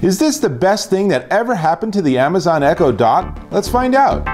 Is this the best thing that ever happened to the Amazon Echo Dot? Let's find out.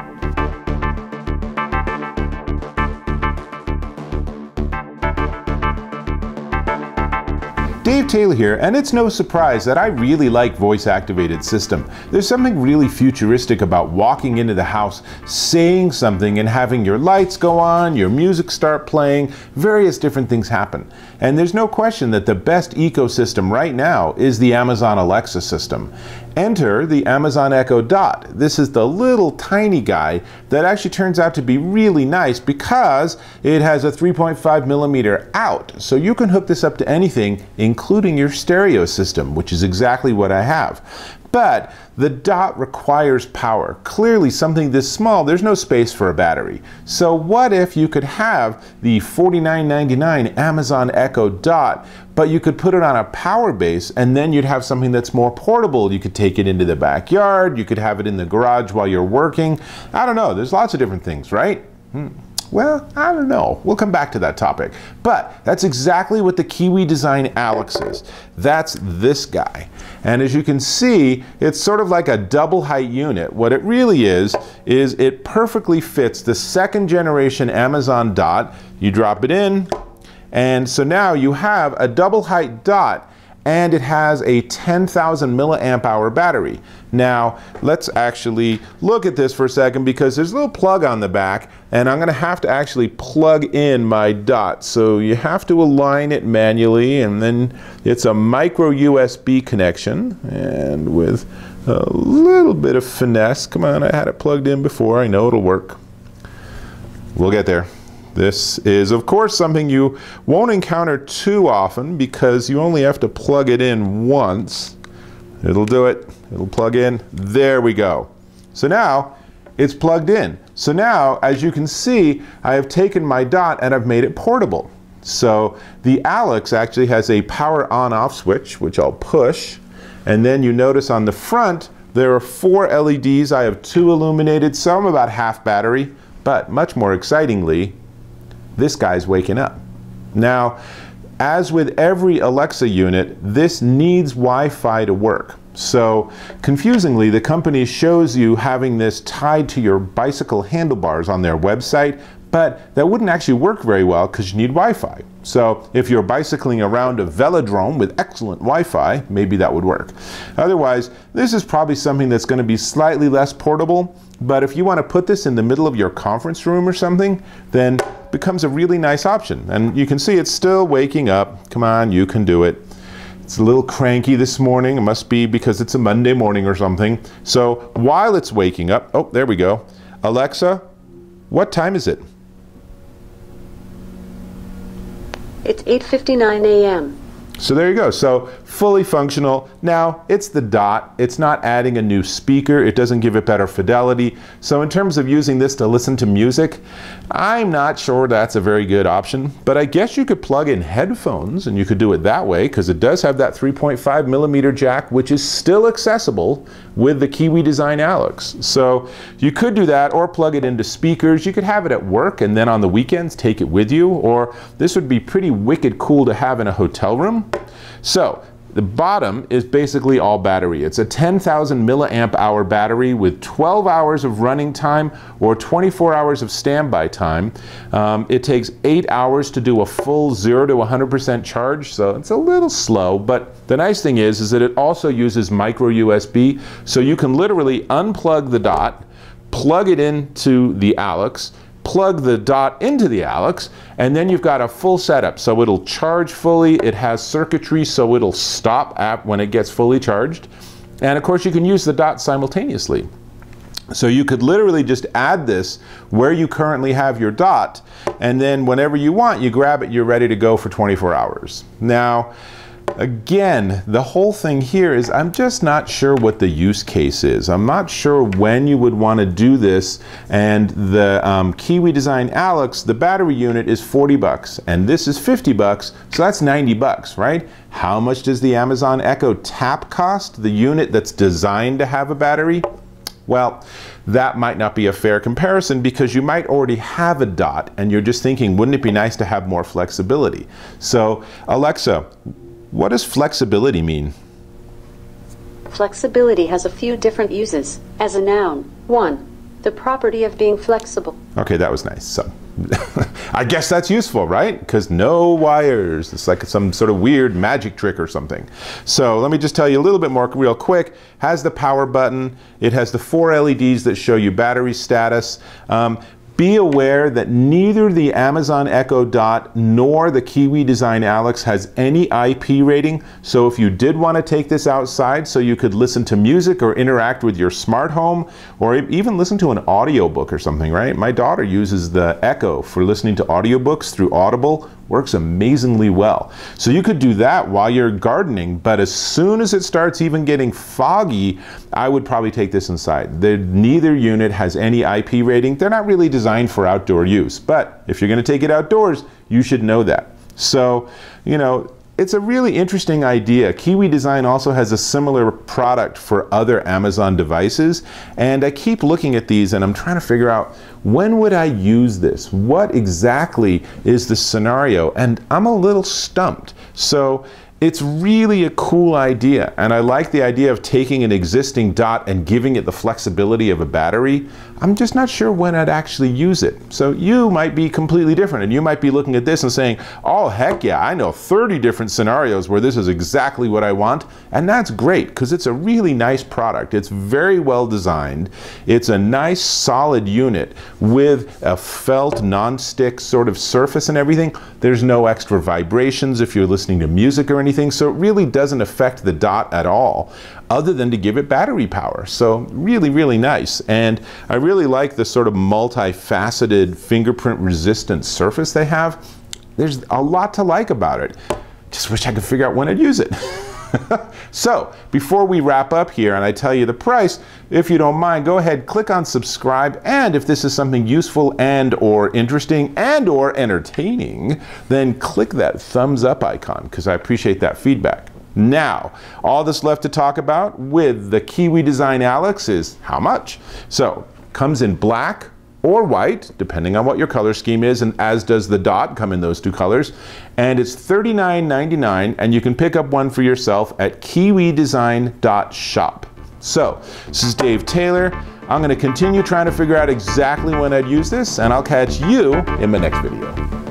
Dave Taylor here, and it's no surprise that I really like voice-activated system. There's something really futuristic about walking into the house, saying something, and having your lights go on, your music start playing, various different things happen. And there's no question that the best ecosystem right now is the Amazon Alexa system. Enter the Amazon Echo Dot. This is the little tiny guy that actually turns out to be really nice because it has a 3.5mm out. So you can hook this up to anything, including your stereo system, which is exactly what I have. But the Dot requires power. Clearly something this small, there's no space for a battery. So what if you could have the $49.99 Amazon Echo Dot, but you could put it on a power base, and then you'd have something that's more portable. You could take it into the backyard, you could have it in the garage while you're working. I don't know, there's lots of different things, right? Well, I don't know. We'll come back to that topic. But that's exactly what the KiwiDesign Alex is. That's this guy. And as you can see, it's sort of like a double height unit. What it really is it perfectly fits the second generation Amazon Dot. You drop it in, and so now you have a double height Dot, and it has a 10,000 milliamp hour battery. Now, let's actually look at this for a second because there's a little plug on the back, and I'm gonna have to actually plug in my Dot. So you have to align it manually, and then it's a micro USB connection, and with a little bit of finesse, come on, I had it plugged in before, I know it'll work. We'll get there. This is, of course, something you won't encounter too often because you only have to plug it in once. It'll do it. It'll plug in. There we go. So now it's plugged in. So now, as you can see, I have taken my Dot and I've made it portable. So the Alex actually has a power on-off switch, which I'll push. And then you notice on the front, there are 4 LEDs. I have 2 illuminated, so I'm about half battery. But much more excitingly, this guy's waking up. Now, as with every Alexa unit, this needs Wi-Fi to work. So, confusingly, the company shows you having this tied to your bicycle handlebars on their website, but that wouldn't actually work very well because you need Wi-Fi. So, if you're bicycling around a velodrome with excellent Wi-Fi, maybe that would work. Otherwise, this is probably something that's going to be slightly less portable, but if you want to put this in the middle of your conference room or something, then it becomes a really nice option. And you can see it's still waking up. Come on, you can do it. It's a little cranky this morning. It must be because it's a Monday morning or something. So while it's waking up, oh, there we go. Alexa, what time is it? It's 8:59 a.m. So there you go. So fully functional. Now it's the Dot. It's not adding a new speaker. It doesn't give it better fidelity. So in terms of using this to listen to music, I'm not sure that's a very good option. But I guess you could plug in headphones and you could do it that way because it does have that 3.5mm jack, which is still accessible with the KiwiDesign Alex. So you could do that or plug it into speakers. You could have it at work and then on the weekends take it with you. Or this would be pretty wicked cool to have in a hotel room. So the bottom is basically all battery. It's a 10,000 milliamp hour battery with 12 hours of running time or 24 hours of standby time. It takes 8 hours to do a full 0 to 100% charge, so it's a little slow, but the nice thing is that it also uses micro USB, so you can literally unplug the Dot, plug it into the Alex, plug the Dot into the Alex, and then you've got a full setup. So it'll charge fully, it has circuitry so it'll stop when it gets fully charged. And of course you can use the Dot simultaneously. So you could literally just add this where you currently have your Dot, and then whenever you want, you grab it, you're ready to go for 24 hours. Now, again, the whole thing here is I'm just not sure what the use case is. I'm not sure when you would want to do this, and the KiwiDesign Alex, the battery unit is 40 bucks and this is 50 bucks, so that's 90 bucks, right? How much does the Amazon Echo Tap cost, the unit that's designed to have a battery? Well, that might not be a fair comparison because you might already have a Dot and you're just thinking, wouldn't it be nice to have more flexibility? So, Alexa, what does flexibility mean? Flexibility has a few different uses. As a noun, 1. The property of being flexible. Okay, that was nice. So I guess that's useful, right? Because no wires. It's like some sort of weird magic trick or something. So let me just tell you a little bit more real quick. Has the power button. It has the 4 LEDs that show you battery status. Be aware that neither the Amazon Echo Dot nor the KiwiDesign Alex has any IP rating. So if you did want to take this outside so you could listen to music or interact with your smart home or even listen to an audiobook or something, right? My daughter uses the Echo for listening to audiobooks through Audible. Works amazingly well. So you could do that while you're gardening, but as soon as it starts even getting foggy, I would probably take this inside. Neither unit has any IP rating. They're not really designed for outdoor use, but if you're going to take it outdoors, you should know that. So, you know, it's a really interesting idea. KiwiDesign also has a similar product for other Amazon devices, and I keep looking at these and I'm trying to figure out, when would I use this? What exactly is the scenario? And I'm a little stumped. So it's really a cool idea, and I like the idea of taking an existing Dot and giving it the flexibility of a battery. I'm just not sure when I'd actually use it. So you might be completely different, and you might be looking at this and saying, oh heck yeah, I know 30 different scenarios where this is exactly what I want, and that's great because it's a really nice product. It's very well designed. It's a nice solid unit with a felt non-stick sort of surface and everything. There's no extra vibrations if you're listening to music or anything, so it really doesn't affect the Dot at all, other than to give it battery power. So really, really nice. And I really like the sort of multifaceted fingerprint resistant surface they have. There's a lot to like about it. Just wish I could figure out when I'd use it. So before we wrap up here and I tell you the price, if you don't mind, go ahead, click on subscribe, and if this is something useful and or interesting and or entertaining, then click that thumbs up icon because I appreciate that feedback. Now, all that's left to talk about with the KiwiDesign Alex is how much. So, comes in black or white, depending on what your color scheme is, and as does the Dot come in those two colors. And it's $39.99, and you can pick up one for yourself at kiwidesign.shop. So, this is Dave Taylor. I'm going to continue trying to figure out exactly when I'd use this, and I'll catch you in my next video.